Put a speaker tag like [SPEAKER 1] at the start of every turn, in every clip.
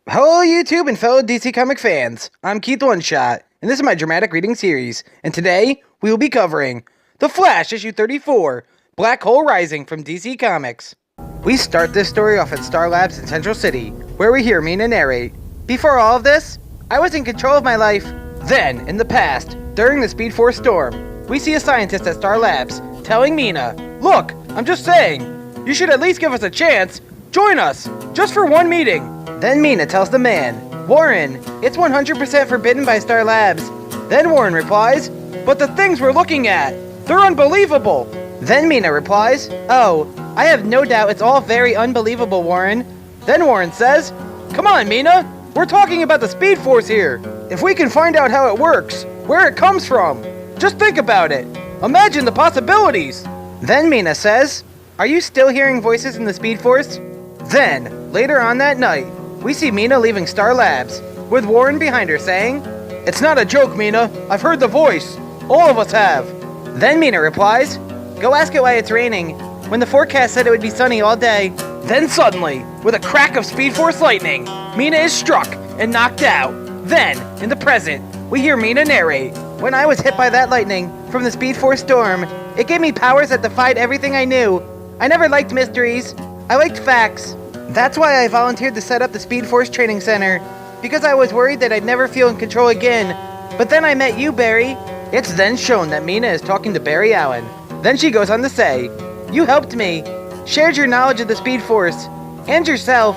[SPEAKER 1] Hello YouTube and fellow DC Comic fans, I'm Keith One Shot, and this is my dramatic reading series, and today we will be covering The Flash issue 34, Black Hole Rising from DC Comics. We start this story off at Star Labs in Central City, where we hear Mina narrate. Before all of this, I was in control of my life. Then, in the past, during the Speed Force storm, we see a scientist at Star Labs telling Mina, "Look, I'm just saying, you should at least give us a chance. Join us, just for one meeting." Then Mina tells the man, "Warren, it's 100% forbidden by Star Labs." Then Warren replies, "But the things we're looking at, they're unbelievable." Then Mina replies, "Oh, I have no doubt it's all very unbelievable, Warren." Then Warren says, "Come on, Mina, we're talking about the Speed Force here. If we can find out how it works, where it comes from, just think about it. Imagine the possibilities." Then Mina says, "Are you still hearing voices in the Speed Force?" Then, later on that night, we see Mina leaving Star Labs, with Warren behind her saying, "It's not a joke, Mina. I've heard the voice. All of us have." Then Mina replies, "Go ask it why it's raining, when the forecast said it would be sunny all day." Then suddenly, with a crack of Speed Force lightning, Mina is struck and knocked out. Then, in the present, we hear Mina narrate, "When I was hit by that lightning from the Speed Force storm, it gave me powers that defied everything I knew. I never liked mysteries. I liked facts. That's why I volunteered to set up the Speed Force Training Center, because I was worried that I'd never feel in control again. But then I met you, Barry." It's then shown that Mina is talking to Barry Allen. Then she goes on to say, "You helped me, shared your knowledge of the Speed Force, and yourself,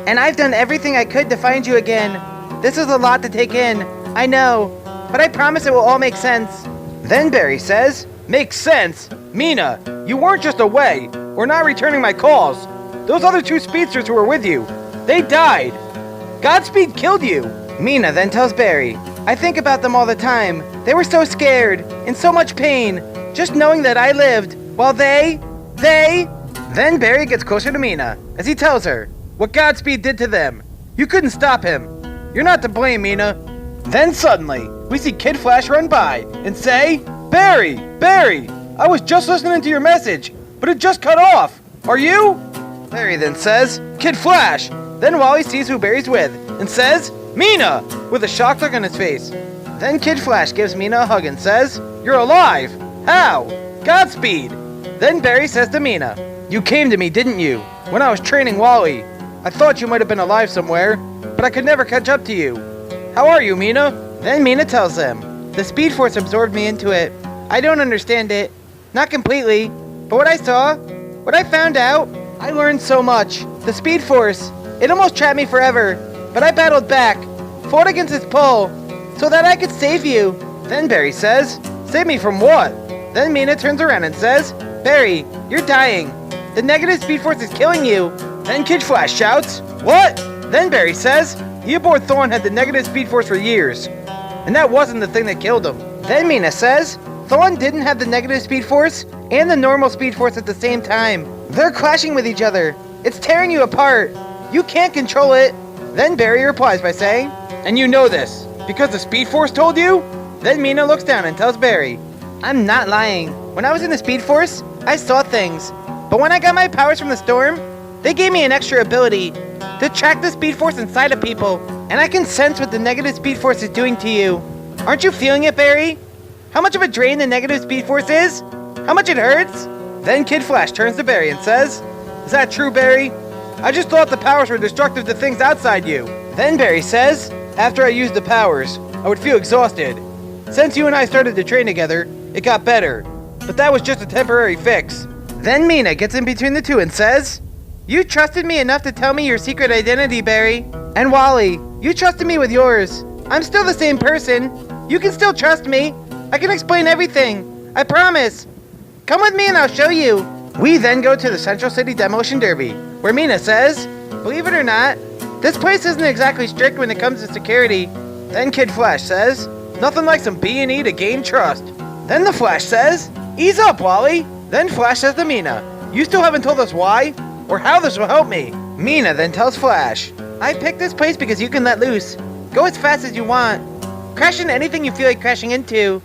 [SPEAKER 1] and I've done everything I could to find you again. This is a lot to take in, I know, but I promise it will all make sense." Then Barry says, "Makes sense? Mina, you weren't just away, or not returning my calls. Those other two speedsters who were with you, they died. Godspeed killed you." Mina then tells Barry, "I think about them all the time. They were so scared, in so much pain, just knowing that I lived, while they... Then Barry gets closer to Mina, as he tells her what Godspeed did to them. "You couldn't stop him. You're not to blame, Mina." Then suddenly, we see Kid Flash run by and say, Barry, I was just listening to your message, but it just cut off. Are you?" Barry then says, "Kid Flash." Then Wally sees who Barry's with and says, "Mina," with a shocked look on his face. Then Kid Flash gives Mina a hug and says, "You're alive. How? Godspeed." Then Barry says to Mina, "You came to me, didn't you, when I was training Wally? I thought you might have been alive somewhere, but I could never catch up to you. How are you, Mina?" Then Mina tells him, "The Speed Force absorbed me into it. I don't understand it. Not completely. But what I saw, what I found out, I learned so much. The Speed Force, it almost trapped me forever, but I battled back, fought against its pull, so that I could save you." Then Barry says, "Save me from what?" Then Mina turns around and says, "Barry, you're dying. The negative Speed Force is killing you." Then Kid Flash shouts, "What?" Then Barry says, "He aboard Thawne had the negative Speed Force for years, and that wasn't the thing that killed him." Then Mina says, "Thawne didn't have the negative Speed Force and the normal Speed Force at the same time. They're clashing with each other. It's tearing you apart. You can't control it." Then Barry replies by saying, "And you know this, because the Speed Force told you?" Then Mina looks down and tells Barry, "I'm not lying. When I was in the Speed Force, I saw things. But when I got my powers from the storm, they gave me an extra ability to track the Speed Force inside of people. And I can sense what the negative Speed Force is doing to you. Aren't you feeling it, Barry? How much of a drain the negative Speed Force is? How much it hurts?" Then Kid Flash turns to Barry and says, "Is that true, Barry? I just thought the powers were destructive to things outside you." Then Barry says, "After I used the powers, I would feel exhausted. Since you and I started to train together, it got better. But that was just a temporary fix." Then Mina gets in between the two and says, "You trusted me enough to tell me your secret identity, Barry. And Wally, you trusted me with yours. I'm still the same person. You can still trust me. I can explain everything. I promise. Come with me and I'll show you." We then go to the Central City Demolition Derby, where Mina says, "Believe it or not, this place isn't exactly strict when it comes to security." Then Kid Flash says, "Nothing like some B&E to gain trust." Then the Flash says, "Ease up, Wally." Then Flash says to Mina, "You still haven't told us why, or how this will help me." Mina then tells Flash, "I picked this place because you can let loose. Go as fast as you want. Crash into anything you feel like crashing into.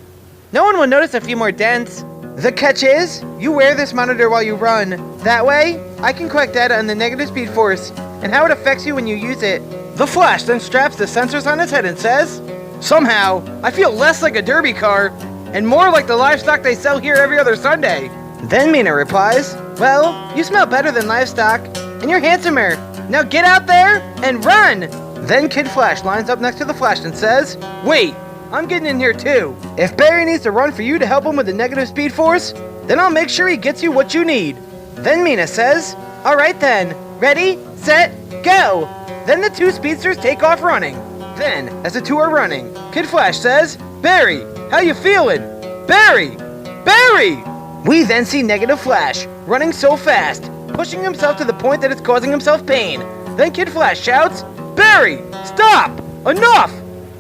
[SPEAKER 1] No one will notice a few more dents. The catch is, you wear this monitor while you run. That way, I can collect data on the negative Speed Force and how it affects you when you use it. The Flash then straps the sensors on his head and says, "Somehow, I feel less like a derby car, and more like the livestock they sell here every other Sunday." Then Mina replies, "Well, you smell better than livestock, and you're handsomer. Now get out there and run!" Then Kid Flash lines up next to the Flash and says, "Wait, I'm getting in here too. If Barry needs to run for you to help him with the negative speed force, then I'll make sure he gets you what you need." Then Mina says, "Alright then, ready, set, go!" Then the two speedsters take off running. Then, as the two are running, Kid Flash says, "Barry, how you feeling? Barry! Barry!" We then see Negative Flash running so fast, pushing himself to the point that it's causing himself pain. Then Kid Flash shouts, "Barry, stop! Enough!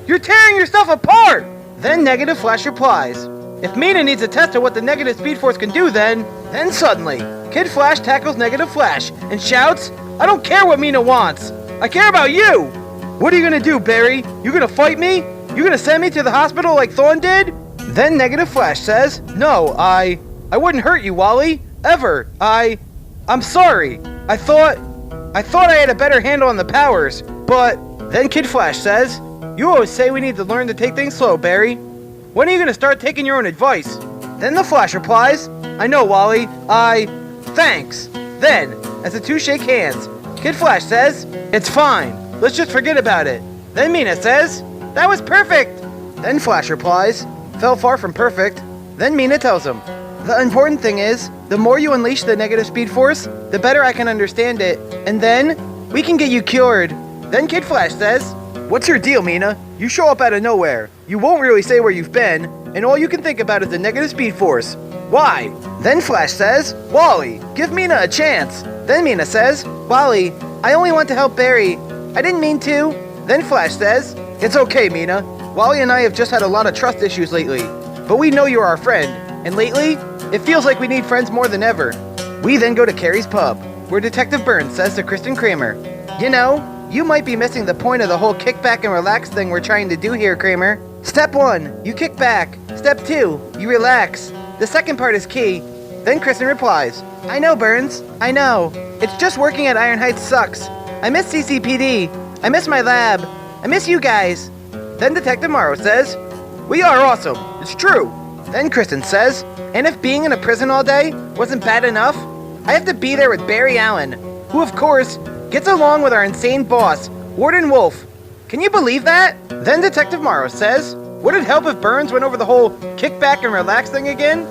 [SPEAKER 1] You're tearing yourself apart!" Then Negative Flash replies, "If Mina needs a test of what the negative speed force can do, then..." Then suddenly, Kid Flash tackles Negative Flash and shouts, "I don't care what Mina wants! I care about you! What are you gonna do, Barry? You gonna fight me? You gonna send me to the hospital like Thorn did?" Then Negative Flash says, "No, I wouldn't hurt you, Wally. Ever. I'm sorry. I thought I had a better handle on the powers, but..." Then Kid Flash says, "You always say we need to learn to take things slow, Barry. When are you gonna start taking your own advice?" Then the Flash replies, "I know, Wally. Thanks." Then, as the two shake hands, Kid Flash says, "It's fine. Let's just forget about it." Then Mina says, "That was perfect." Then Flash replies, "Fell far from perfect." Then Mina tells him, "The important thing is, the more you unleash the negative speed force, the better I can understand it, and then we can get you cured." Then Kid Flash says, "What's your deal, Mina? You show up out of nowhere. You won't really say where you've been, and all you can think about is the negative speed force. Why?" Then Flash says, "Wally, give Mina a chance." Then Mina says, "Wally, I only want to help Barry. I didn't mean to." Then Flash says, "It's okay, Mina. Wally and I have just had a lot of trust issues lately, but we know you're our friend, and lately, it feels like we need friends more than ever." We then go to Carrie's pub, where Detective Burns says to Kristen Kramer, "You know, you might be missing the point of the whole kick back and relax thing we're trying to do here, Kramer. Step 1, you kick back. Step 2, you relax. The second part is key." Then Kristen replies, "I know, Burns. I know. It's just working at Iron Heights sucks. I miss CCPD. I miss my lab. I miss you guys." Then Detective Morrow says, "We are awesome. It's true." Then Kristen says, "And if being in a prison all day wasn't bad enough, I have to be there with Barry Allen, who of course gets along with our insane boss, Warden Wolf. Can you believe that?" Then Detective Morrow says, "Would it help if Burns went over the whole kick back and relax thing again?"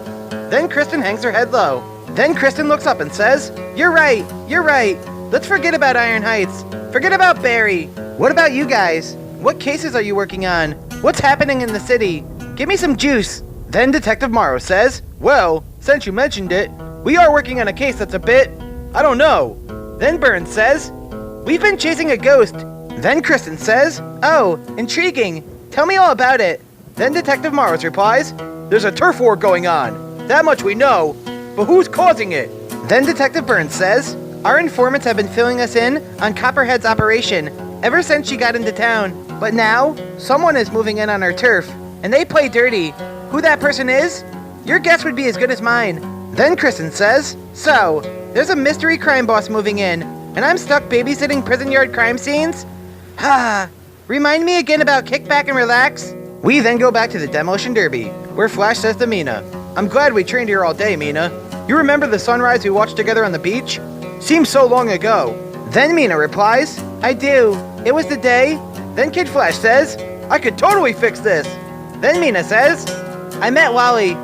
[SPEAKER 1] Then Kristen hangs her head low. Then Kristen looks up and says, You're right. Let's forget about Iron Heights. Forget about Barry. What about you guys? What cases are you working on? What's happening in the city? Give me some juice." Then Detective Morrow says, "Well, since you mentioned it, we are working on a case that's a bit, I don't know." Then Burns says, "We've been chasing a ghost." Then Kristen says, "Oh, intriguing. Tell me all about it." Then Detective Morrow replies, "There's a turf war going on. That much we know, but who's causing it?" Then Detective Burns says, "Our informants have been filling us in on Copperhead's operation ever since she got into town. But now, someone is moving in on our turf, and they play dirty. Who that person is? Your guess would be as good as mine." Then Kristen says, "So, there's a mystery crime boss moving in, and I'm stuck babysitting prison yard crime scenes? Remind me again about kick back and relax." We then go back to the Demolition Derby, where Flash says to Mina, "I'm glad we trained here all day, Mina. You remember the sunrise we watched together on the beach? Seems so long ago." Then Mina replies, "I do. It was the day." Then Kid Flash says, "I could totally fix this." Then Mina says, "I met Wally,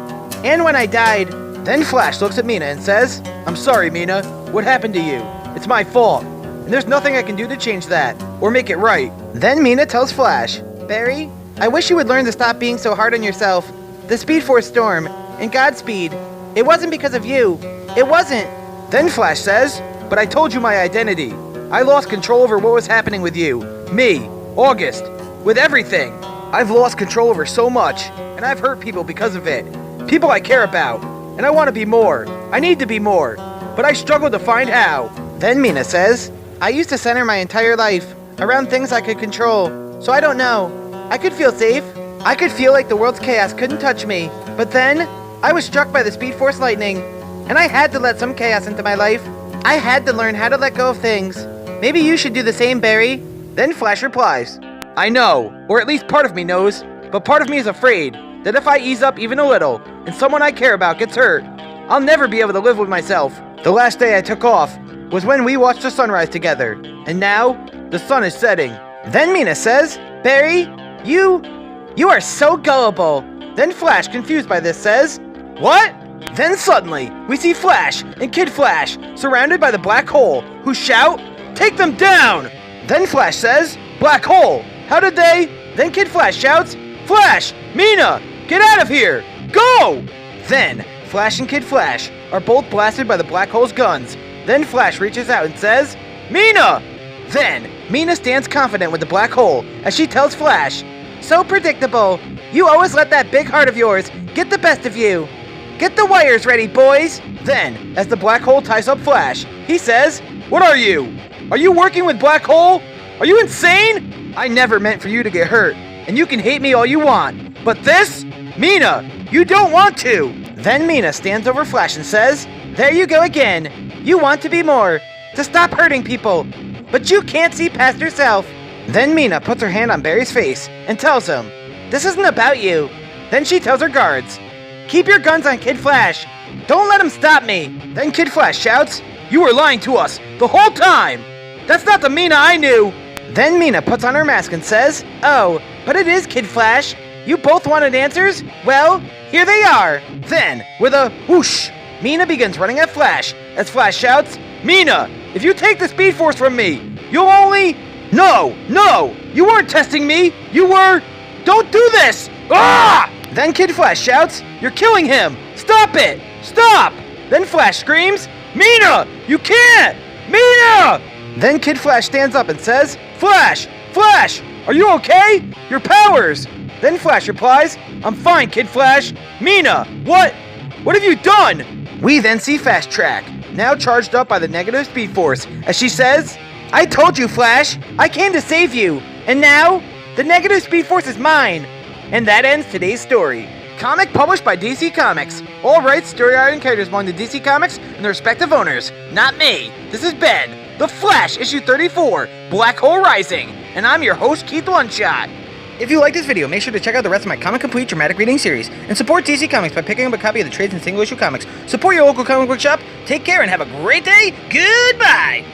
[SPEAKER 1] and when I died." Then Flash looks at Mina and says, "I'm sorry, Mina. What happened to you? It's my fault, and there's nothing I can do to change that, or make it right." Then Mina tells Flash, "Barry, I wish you would learn to stop being so hard on yourself. The Speed Force storm, and Godspeed. It wasn't because of you. It wasn't." Then Flash says, "But I told you my identity. I lost control over what was happening with you, me, August, with everything. I've lost control over so much, and I've hurt people because of it. People I care about, and I want to be more. I need to be more, but I struggle to find how." Then Mina says, "I used to center my entire life around things I could control, so I don't know. I could feel safe. I could feel like the world's chaos couldn't touch me, but then I was struck by the Speed Force lightning, and I had to let some chaos into my life. I had to learn how to let go of things. Maybe you should do the same, Barry. Then Flash replies, I know, or at least part of me knows, but part of me is afraid that if I ease up even a little and someone I care about gets hurt, I'll never be able to live with myself. The last day I took off was when we watched the sunrise together, and now the sun is setting. Then Mina says, Barry, you are so gullible. Then Flash, confused by this, says, What? Then suddenly, we see Flash and Kid Flash surrounded by the black hole, who shout, Take them down! Then Flash says, Black hole, how did they? Then Kid Flash shouts, Flash, Mina, get out of here, go! Then Flash and Kid Flash are both blasted by the black hole's guns. Then Flash reaches out and says, Mina! Then Mina stands confident with the black hole as she tells Flash, So predictable, you always let that big heart of yours get the best of you. Get the wires ready, boys! Then, as the black hole ties up Flash, he says, What are you? Are you working with black hole? Are you insane? I never meant for you to get hurt, and you can hate me all you want. But this? Mina, you don't want to! Then Mina stands over Flash and says, There you go again. You want to be more, to stop hurting people, but you can't see past yourself. Then Mina puts her hand on Barry's face and tells him, This isn't about you. Then she tells her guards, Keep your guns on Kid Flash. Don't let him stop me. Then Kid Flash shouts, You were lying to us the whole time. That's not the Mina I knew. Then Mina puts on her mask and says, Oh, but it is Kid Flash. You both wanted answers? Well, here they are. Then, with a whoosh, Mina begins running at Flash as Flash shouts, Mina, if you take the Speed Force from me, you'll only... No, you weren't testing me. You were... Don't do this! Ah! Then Kid Flash shouts, You're killing him! Stop it! Stop! Then Flash screams, Mina! You can't! Mina! Then Kid Flash stands up and says, Flash! Are you okay? Your powers! Then Flash replies, I'm fine, Kid Flash. Mina, what? What have you done? We then see Fast Track, now charged up by the negative Speed Force, as she says, I told you, Flash! I came to save you! And now, the negative Speed Force is mine! And that ends today's story. Comic published by DC Comics. All rights, story art, and characters belong to DC Comics and their respective owners. Not me. This has been The Flash, issue 34, Black Hole Rising. And I'm your host, Keith One Shot. If you like this video, make sure to check out the rest of my Comic Complete dramatic reading series. And support DC Comics by picking up a copy of the trades and single issue comics. Support your local comic book shop. Take care and have a great day. Goodbye!